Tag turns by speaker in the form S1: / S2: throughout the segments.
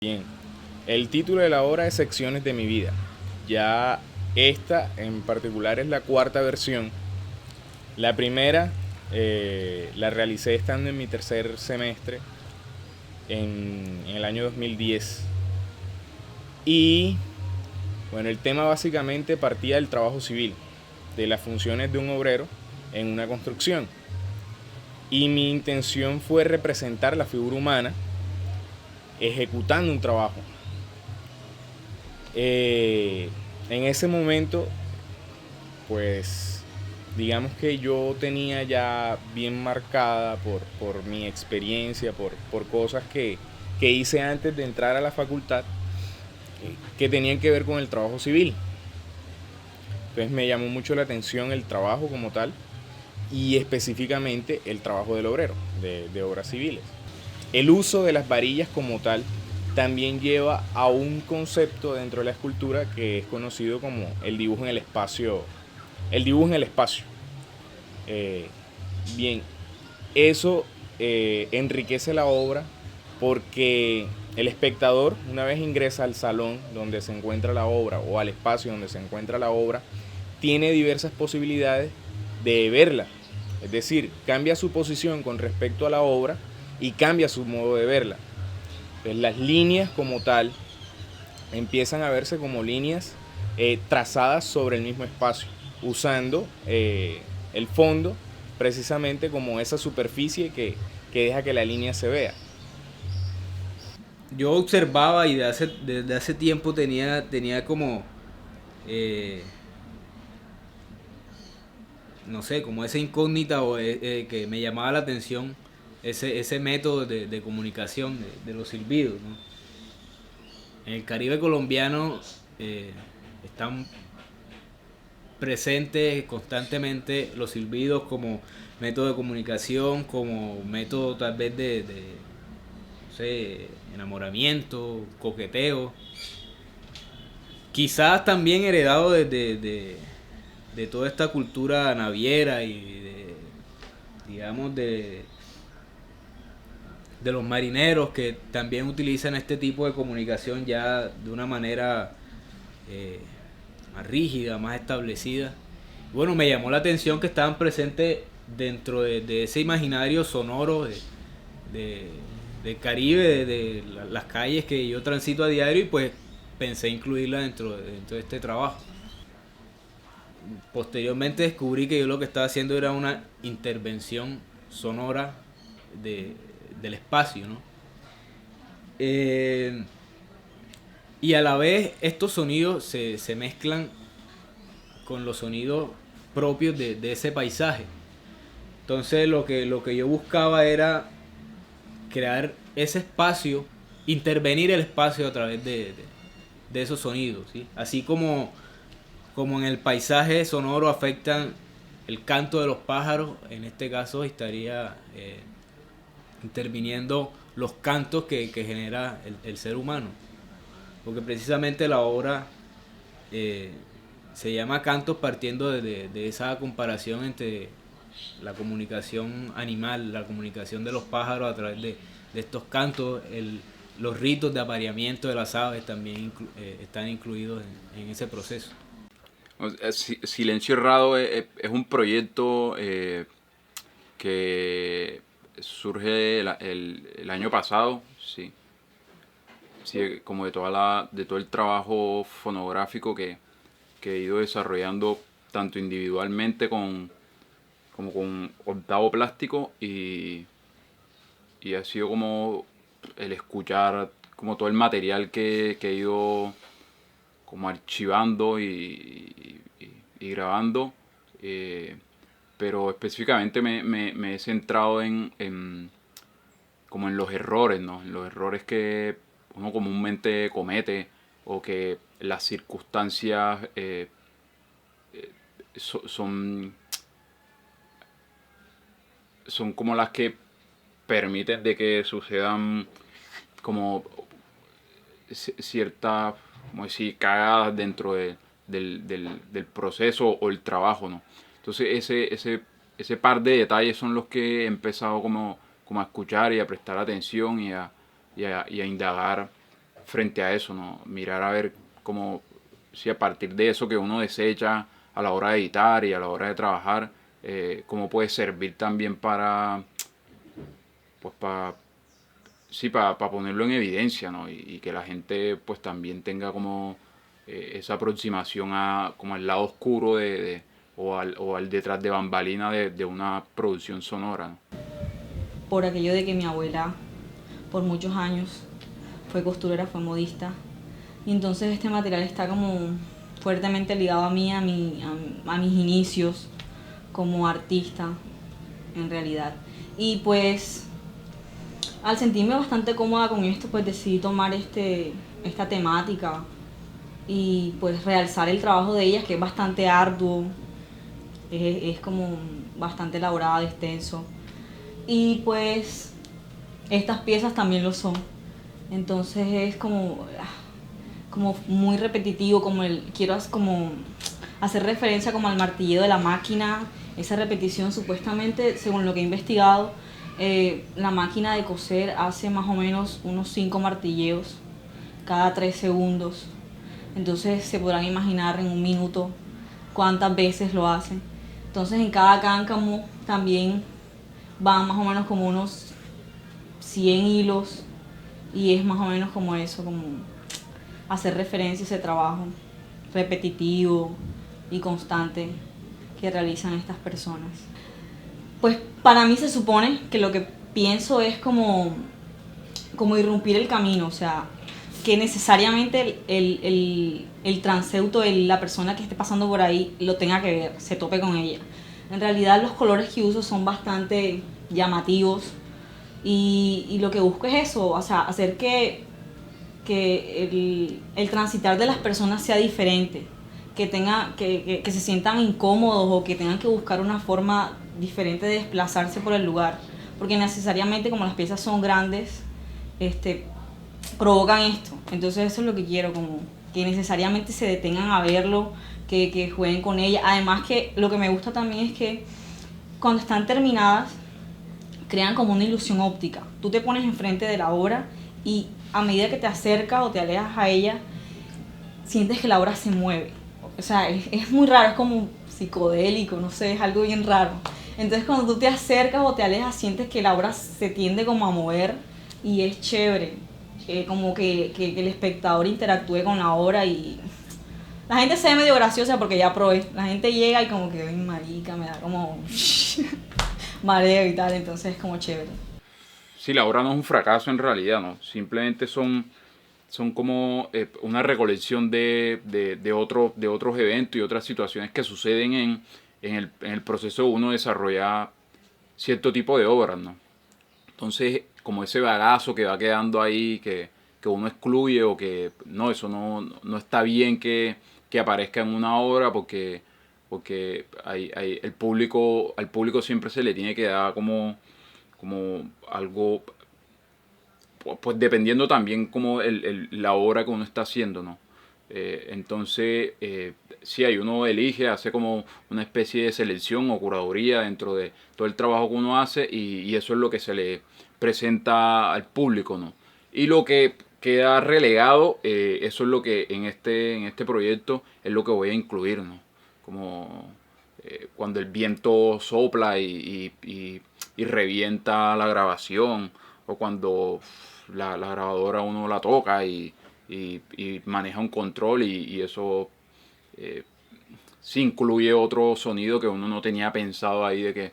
S1: Bien, el título de la obra es Secciones de mi vida. Ya esta en particular es la cuarta versión. La primera la realicé estando en mi tercer semestre en el año 2010. Y bueno, el tema básicamente partía del trabajo civil, de las funciones de un obrero en una construcción. Y mi intención fue representar la figura humana ejecutando un trabajo. En ese momento, pues digamos que yo tenía ya bien marcada por mi experiencia, por cosas que hice antes de entrar a la facultad, que tenían que ver con el trabajo civil. Entonces me llamó mucho la atención el trabajo como tal y específicamente el trabajo del obrero, de obras civiles. El uso de las varillas como tal también lleva a un concepto dentro de la escultura que es conocido como el dibujo en el espacio. El dibujo en el espacio. Eh, Bien, eso enriquece la obra porque el espectador, una vez ingresa al salón donde se encuentra la obra o al espacio donde se encuentra la obra, tiene diversas posibilidades de verla. Es decir, cambia su posición con respecto a la obra y cambia su modo de verla. Entonces, las líneas como tal empiezan a verse como líneas trazadas sobre el mismo espacio, usando el fondo precisamente como esa superficie que deja que la línea se vea.
S2: Yo observaba y desde hace tiempo tenía como, eh, no sé, como esa incógnita que me llamaba la atención, ese método de comunicación de los silbidos, ¿no? En el Caribe colombiano están presentes constantemente los silbidos como método de comunicación, como método tal vez no sé, enamoramiento, coqueteo. Quizás también heredado de toda esta cultura naviera y digamos, de los marineros que también utilizan este tipo de comunicación ya de una manera eh, más rígida, más establecida. Bueno, me llamó la atención que estaban presentes dentro de ese imaginario sonoro de, del Caribe, las calles que yo transito a diario y pues pensé incluirla dentro de este trabajo. Posteriormente descubrí que yo lo que estaba haciendo era una intervención sonora de, del espacio, ¿no? Eh, y a la vez estos sonidos se mezclan con los sonidos propios de ese paisaje. Entonces lo que yo buscaba era crear ese espacio, intervenir el espacio a través de esos sonidos, ¿sí? Así como en el paisaje sonoro afectan el canto de los pájaros, en este caso estaría interviniendo los cantos que genera el ser humano. Porque precisamente la obra eh, se llama Cantos partiendo de esa comparación entre la comunicación animal, la comunicación de los pájaros a través de estos cantos, los ritos de apareamiento de las aves también están incluidos en ese proceso.
S3: Silencio Errado es un proyecto que surge el año pasado, sí. Sí, como de todo el trabajo fonográfico que he ido desarrollando tanto individualmente como con Octavo Plástico y ha sido como el escuchar como todo el material que he ido como archivando y grabando, eh, pero específicamente me he centrado como en los errores, ¿no? En los errores que uno comúnmente comete o que las circunstancias son, son como las que permiten de que sucedan como ciertas, como decir, cagadas dentro del proceso o el trabajo, ¿no? Entonces ese par de detalles son los que he empezado como a escuchar y a prestar atención y a indagar frente a eso, ¿no? Mirar a ver cómo, si a partir de eso que uno desecha a la hora de editar y a la hora de trabajar, cómo puede servir también para, pues para, sí, para ponerlo en evidencia, ¿no? Y que la gente pues también tenga como esa aproximación a como al lado oscuro o al detrás de bambalina de una producción sonora, ¿no?
S4: Por aquello de que mi abuela por muchos años fue costurera, fue modista, y entonces este material está como fuertemente ligado a mí, a mis inicios como artista, en realidad. Y pues al sentirme bastante cómoda con esto, pues decidí tomar esta temática y pues realzar el trabajo de ellas, que es bastante arduo, es como bastante elaborado, extenso. Y pues estas piezas también lo son. Entonces es como muy repetitivo, quiero como hacer referencia como al martilleo de la máquina, esa repetición supuestamente, según lo que he investigado, la máquina de coser hace más o menos unos 5 martilleos cada 3 segundos. Entonces se podrán imaginar en un minuto cuántas veces lo hacen. Entonces en cada cáncamo también van más o menos como unos 100 hilos y es más o menos como eso, como hacer referencia a ese trabajo repetitivo y constante que realizan estas personas. Pues para mí se supone que lo que pienso es como irrumpir el camino, o sea, que necesariamente el transeuto, la persona que esté pasando por ahí, lo tenga que ver, se tope con ella. En realidad los colores que uso son bastante llamativos y lo que busco es eso, o sea, hacer que el transitar de las personas sea diferente, que se sientan incómodos o que tengan que buscar una forma diferente de desplazarse por el lugar, porque necesariamente como las piezas son grandes, provocan esto. Entonces eso es lo que quiero, como que necesariamente se detengan a verlo, que jueguen con ella. Además que lo que me gusta también es que cuando están terminadas crean como una ilusión óptica. Tú te pones enfrente de la obra y a medida que te acercas o te alejas a ella, sientes que la obra se mueve. O sea, es muy raro, es como psicodélico, no sé, es algo bien raro. Entonces cuando tú te acercas o te alejas, sientes que la obra se tiende como a mover y es chévere. Como que el espectador interactúe con la obra y la gente se ve medio graciosa porque ya probé. La gente llega y como que, ay, marica, me da como mareo y tal, entonces es como chévere.
S3: Sí, la obra no es un fracaso en realidad, ¿no? Simplemente son como una recolección de otros eventos y otras situaciones que suceden en el proceso de uno desarrollar cierto tipo de obras, ¿no? Entonces, como ese bagazo que va quedando ahí, que uno excluye o que no, eso no está bien que aparezca en una obra porque al público siempre se le tiene que dar como algo, pues dependiendo también como la obra que uno está haciendo, ¿no? Entonces, sí, ahí uno elige, hace como una especie de selección o curaduría dentro de todo el trabajo que uno hace y eso es lo que se le presenta al público, ¿no? Y lo que queda relegado, eso es lo que en este proyecto es lo que voy a incluir, ¿no? Como cuando el viento sopla y revienta la grabación o cuando la grabadora uno la toca y maneja un control y eso sí incluye otro sonido que uno no tenía pensado ahí de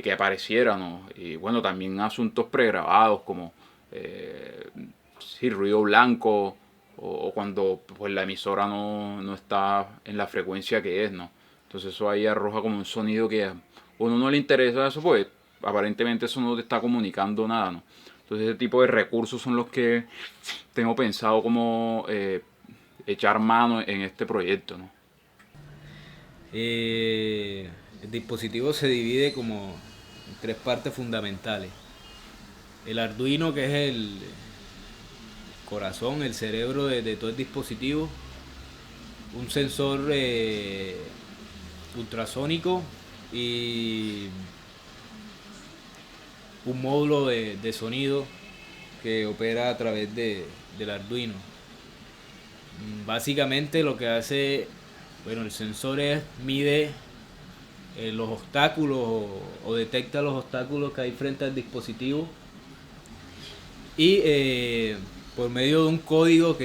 S3: que apareciera, ¿no? Y bueno, también asuntos pregrabados como sí, ruido blanco o cuando pues la emisora no está en la frecuencia que es, ¿no? Entonces eso ahí arroja como un sonido que a uno no le interesa eso, pues aparentemente eso no te está comunicando nada, ¿no? Entonces ese tipo de recursos son los que tengo pensado como echar mano en este proyecto, ¿no?
S2: El dispositivo se divide como en 3 partes fundamentales. El Arduino, que es el corazón, el cerebro de todo el dispositivo. Un sensor ultrasónico y un módulo de sonido que opera a través del Arduino. Básicamente lo que hace, bueno, el sensor mide los obstáculos o detecta los obstáculos que hay frente al dispositivo y por medio de un código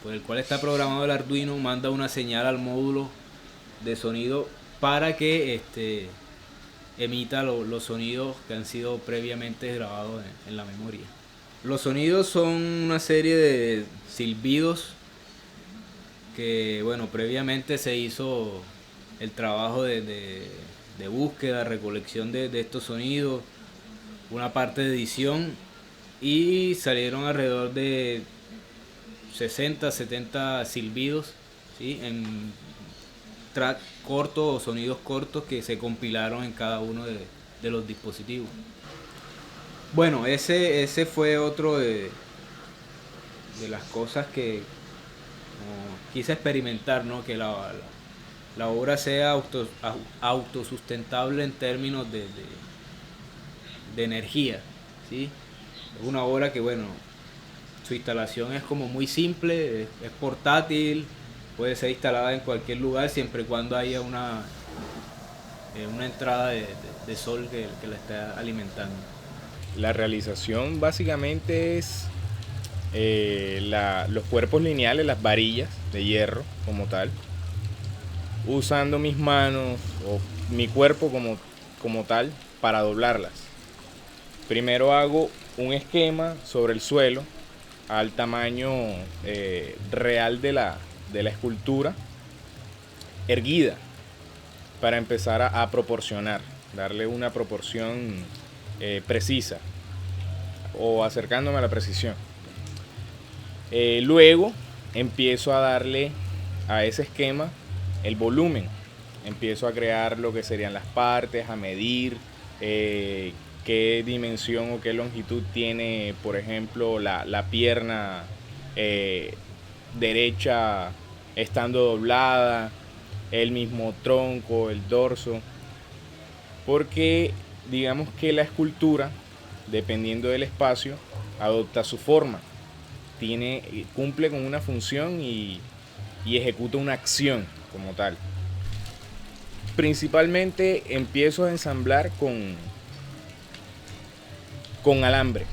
S2: por el cual está programado el Arduino, manda una señal al módulo de sonido para que emita los sonidos que han sido previamente grabados en la memoria. Los sonidos son una serie de silbidos que, bueno, previamente se hizo el trabajo de búsqueda, recolección de estos sonidos, una parte de edición, y salieron alrededor de 60, 70 silbidos, ¿sí? En track cortos o sonidos cortos que se compilaron en cada uno de los dispositivos. Bueno, ese fue otro de las cosas que quise experimentar, ¿no? Que la obra sea autosustentable en términos de energía, ¿sí? Es una obra que, bueno, su instalación es como muy simple, es portátil, puede ser instalada en cualquier lugar siempre y cuando haya una entrada de sol que la esté alimentando.
S1: La realización básicamente es los cuerpos lineales, las varillas de hierro como tal, usando mis manos o mi cuerpo como tal para doblarlas. Primero hago un esquema sobre el suelo al tamaño real de la escultura erguida, para empezar a proporcionar, darle una proporción precisa o acercándome a la precisión. Luego empiezo a darle a ese esquema el volumen, empiezo a crear lo que serían las partes, a medir qué dimensión o qué longitud tiene, por ejemplo, la pierna derecha estando doblada, el mismo tronco, el dorso, porque digamos que la escultura, dependiendo del espacio, adopta su forma, cumple con una función y ejecuta una acción como tal. Principalmente empiezo a ensamblar con alambre,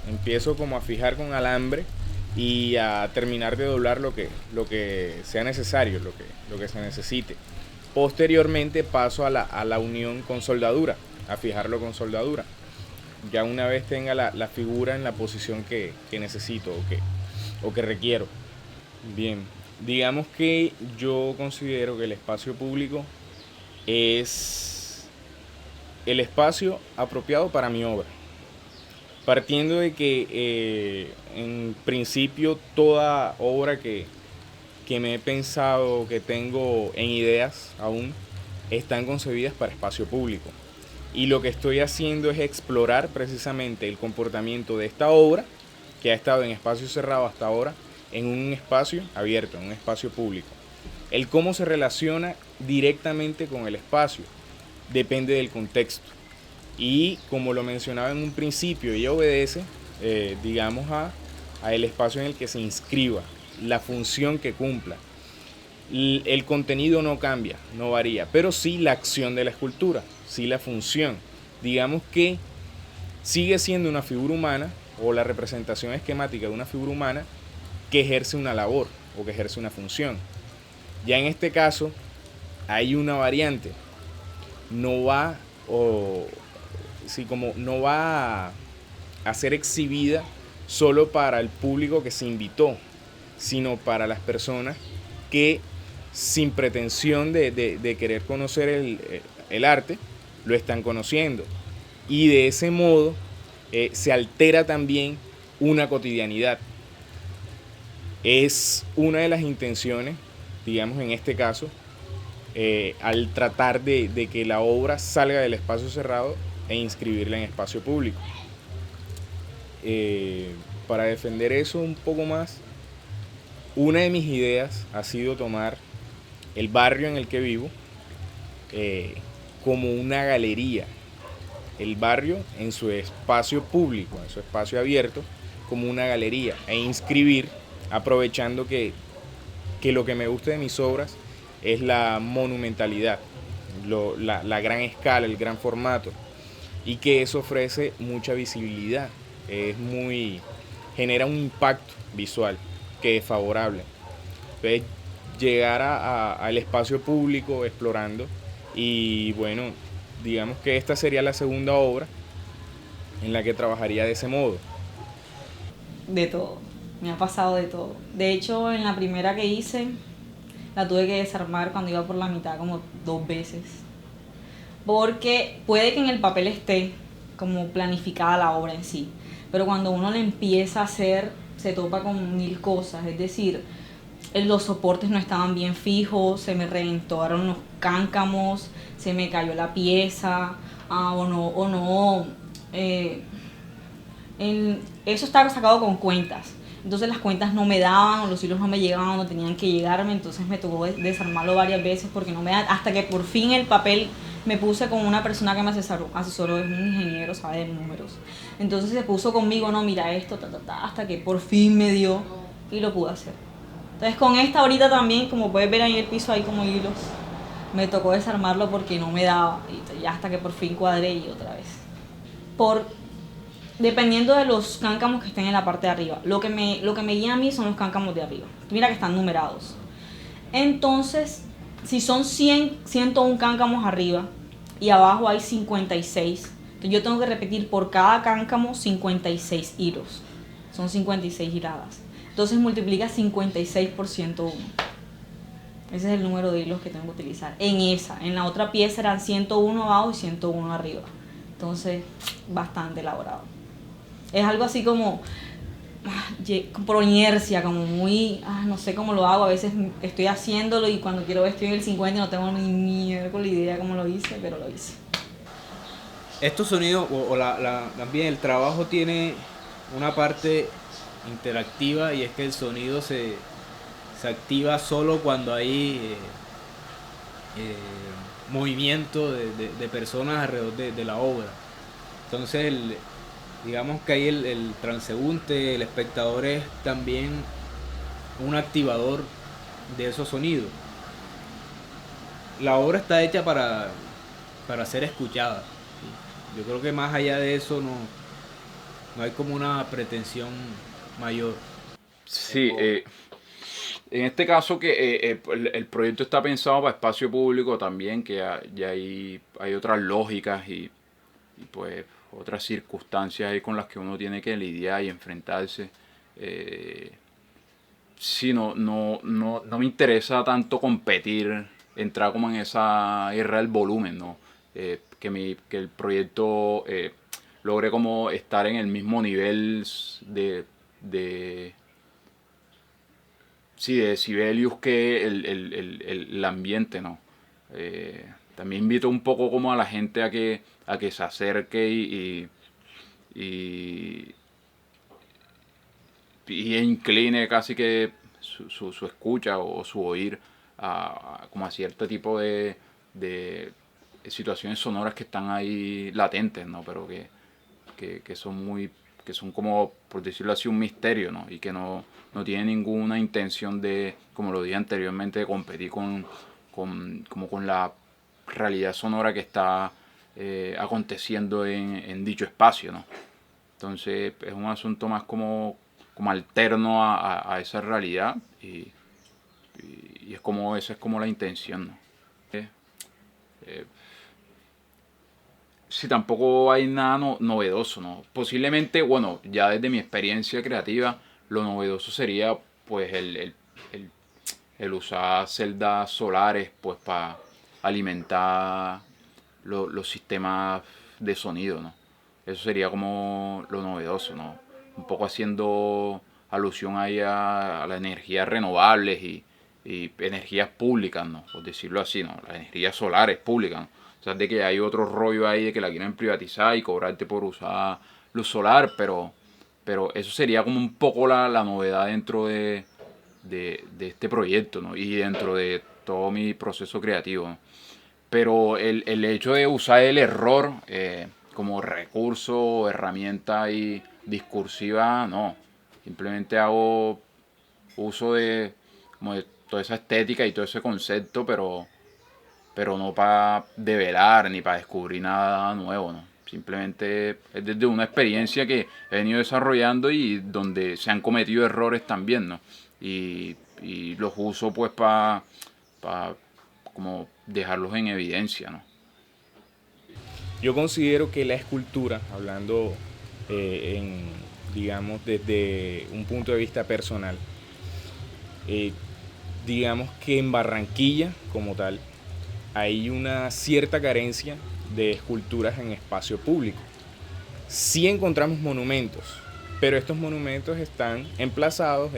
S1: empiezo como a fijar con alambre y a terminar de doblar lo que sea necesario, lo que se necesite. Posteriormente paso a la unión con soldadura, a fijarlo con soldadura. Ya una vez tenga la figura en la posición que necesito o que requiero. Bien, digamos que yo considero que el espacio público es el espacio apropiado para mi obra. Partiendo de que en principio toda obra que me he pensado, que tengo en ideas aún, están concebidas para espacio público. Y lo que estoy haciendo es explorar precisamente el comportamiento de esta obra, que ha estado en espacio cerrado hasta ahora, en un espacio abierto, en un espacio público. El cómo se relaciona directamente con el espacio depende del contexto. Y como lo mencionaba en un principio, ella obedece, digamos, a el espacio en el que se inscriba, la función que cumpla. El contenido no cambia, no varía, pero sí la acción de la escultura, sí la función. Digamos que sigue siendo una figura humana o la representación esquemática de una figura humana que ejerce una labor o que ejerce una función. Ya en este caso hay una variante, no va a ser exhibida solo para el público que se invitó, sino para las personas que, sin pretensión de querer conocer el arte, lo están conociendo. Y de ese modo se altera también una cotidianidad. Es una de las intenciones, digamos en este caso, al tratar de que la obra salga del espacio cerrado e inscribirla en espacio público. Para defender eso un poco más, una de mis ideas ha sido tomar el barrio en el que vivo como una galería el barrio en su espacio público, en su espacio abierto, como una galería, e inscribir, aprovechando que lo que me gusta de mis obras es la monumentalidad, la gran escala, el gran formato, y que eso ofrece mucha visibilidad, genera un impacto visual que es favorable. Entonces, llegar al espacio público explorando, y bueno, digamos que esta sería la segunda obra en la que trabajaría de ese modo.
S4: De todo, me ha pasado de todo. De hecho, en la primera que hice, la tuve que desarmar cuando iba por la mitad como 2 veces. Porque puede que en el papel esté como planificada la obra en sí, pero cuando uno le empieza a hacer, se topa con 1000 cosas. Es decir, los soportes no estaban bien fijos, se me reventaron los cáncamos, se me cayó la pieza, eso estaba sacado con cuentas. Entonces las cuentas no me daban, o los hilos no me llegaban donde tenían que llegarme, entonces me tocó desarmarlo varias veces porque no me da, hasta que por fin el papel me puse con una persona que me asesoró, es un ingeniero, sabe de números. Entonces se puso conmigo, no, mira esto, hasta que por fin me dio y lo pude hacer. Entonces con esta ahorita también, como puedes ver ahí en el piso hay como hilos, me tocó desarmarlo porque no me daba, y ya hasta que por fin cuadré y otra vez. Dependiendo de los cáncamos que estén en la parte de arriba. Lo que me guía a mí son los cáncamos de arriba. Mira que están numerados. Entonces, si son 101 cáncamos arriba y abajo hay 56, entonces yo tengo que repetir por cada cáncamo 56 hilos. Son 56 hiladas. Entonces multiplica 56 por 101. Ese es el número de hilos que tengo que utilizar. En la otra pieza eran 101 abajo y 101 arriba. Entonces, bastante elaborado. Es algo así como por inercia, como muy, no sé cómo lo hago, a veces estoy haciéndolo y cuando quiero ver estoy en el 50 y no tengo ni miércoles idea cómo lo hice, pero lo hice.
S2: Estos sonidos, también el trabajo tiene una parte interactiva, y es que el sonido se activa solo cuando hay movimiento de personas alrededor de la obra. Entonces digamos que ahí el transeúnte, el espectador, es también un activador de esos sonidos. La obra está hecha para ser escuchada. Yo creo que más allá de eso no hay como una pretensión mayor.
S3: Sí, en este caso que el proyecto está pensado para espacio público también, que ya hay otras lógicas y pues otras circunstancias ahí con las que uno tiene que lidiar y enfrentarse. Sí, no me interesa tanto competir, entrar como en esa guerra del volumen, ¿no? Que el proyecto logre como estar en el mismo nivel sí, de decibelios que el ambiente, ¿no? También invito un poco como a la gente a que se acerque y incline casi que su escucha o su oír como a cierto tipo de situaciones sonoras que están ahí latentes, ¿no? Pero que son como, por decirlo así, un misterio, ¿no? Y que no tienen ninguna intención de, como lo dije anteriormente, de competir con la realidad sonora que está aconteciendo en dicho espacio, ¿no? Entonces es un asunto más como alterno a esa realidad y es como esa es como la intención, ¿no? Sí, tampoco hay nada novedoso, ¿no? Posiblemente, bueno, ya desde mi experiencia creativa, lo novedoso sería pues el usar celdas solares pues para alimentar los sistemas de sonido, ¿no? Eso sería como lo novedoso, ¿no? Un poco haciendo alusión ahí a las energías renovables y energías públicas, ¿no? Por decirlo así, ¿no? Las energías solares públicas, ¿no? O sea, de que hay otro rollo ahí de que la quieren privatizar y cobrarte por usar luz solar, pero eso sería como un poco la novedad dentro de este proyecto, ¿no? Y dentro de todo mi proceso creativo, ¿no? Pero el hecho de usar el error como recurso, herramienta y discursiva, no. Simplemente hago uso como de toda esa estética y todo ese concepto, pero no para develar ni para descubrir nada nuevo, ¿no? Simplemente es desde una experiencia que he venido desarrollando y donde se han cometido errores también, ¿no? Y los uso pues para como dejarlos en evidencia, ¿no?
S1: Yo considero que la escultura, hablando digamos, desde un punto de vista personal, digamos que en Barranquilla, como tal, hay una cierta carencia de esculturas en espacio público. Sí encontramos monumentos, pero estos monumentos están emplazados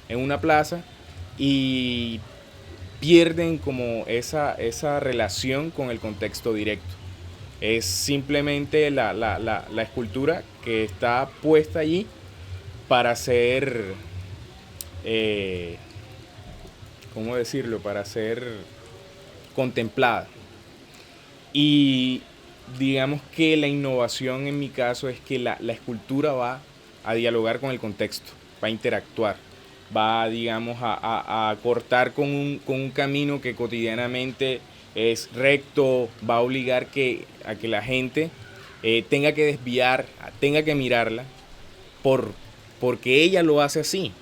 S1: en una plaza y pierden como esa relación con el contexto directo. Es simplemente la escultura que está puesta allí para ser, ¿cómo decirlo? Para ser contemplada. Y digamos que la innovación en mi caso es que la escultura va a dialogar con el contexto, va a interactuar, va, digamos, a cortar con un camino que cotidianamente es recto, va a obligar a que la gente tenga que desviar, tenga que mirarla, porque ella lo hace así.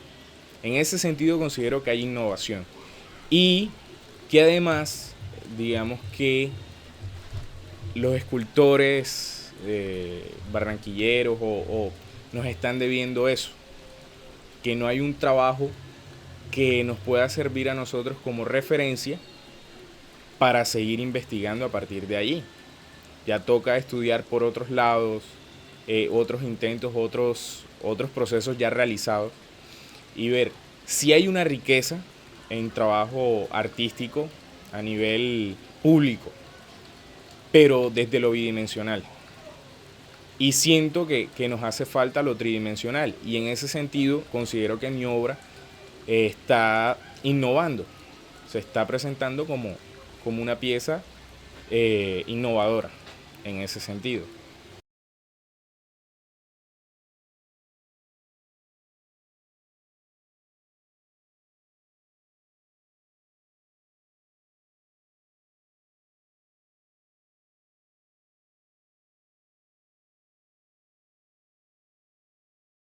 S1: En ese sentido considero que hay innovación. Y que además, digamos que los escultores barranquilleros o nos están debiendo eso, que no hay un trabajo que nos pueda servir a nosotros como referencia para seguir investigando a partir de allí. Ya toca estudiar por otros lados, otros intentos, otros procesos ya realizados y ver si hay una riqueza en trabajo artístico a nivel público, pero desde lo bidimensional. Y siento que nos hace falta lo tridimensional. Y en ese sentido considero que mi obra está innovando. Se está presentando como una pieza innovadora en ese sentido.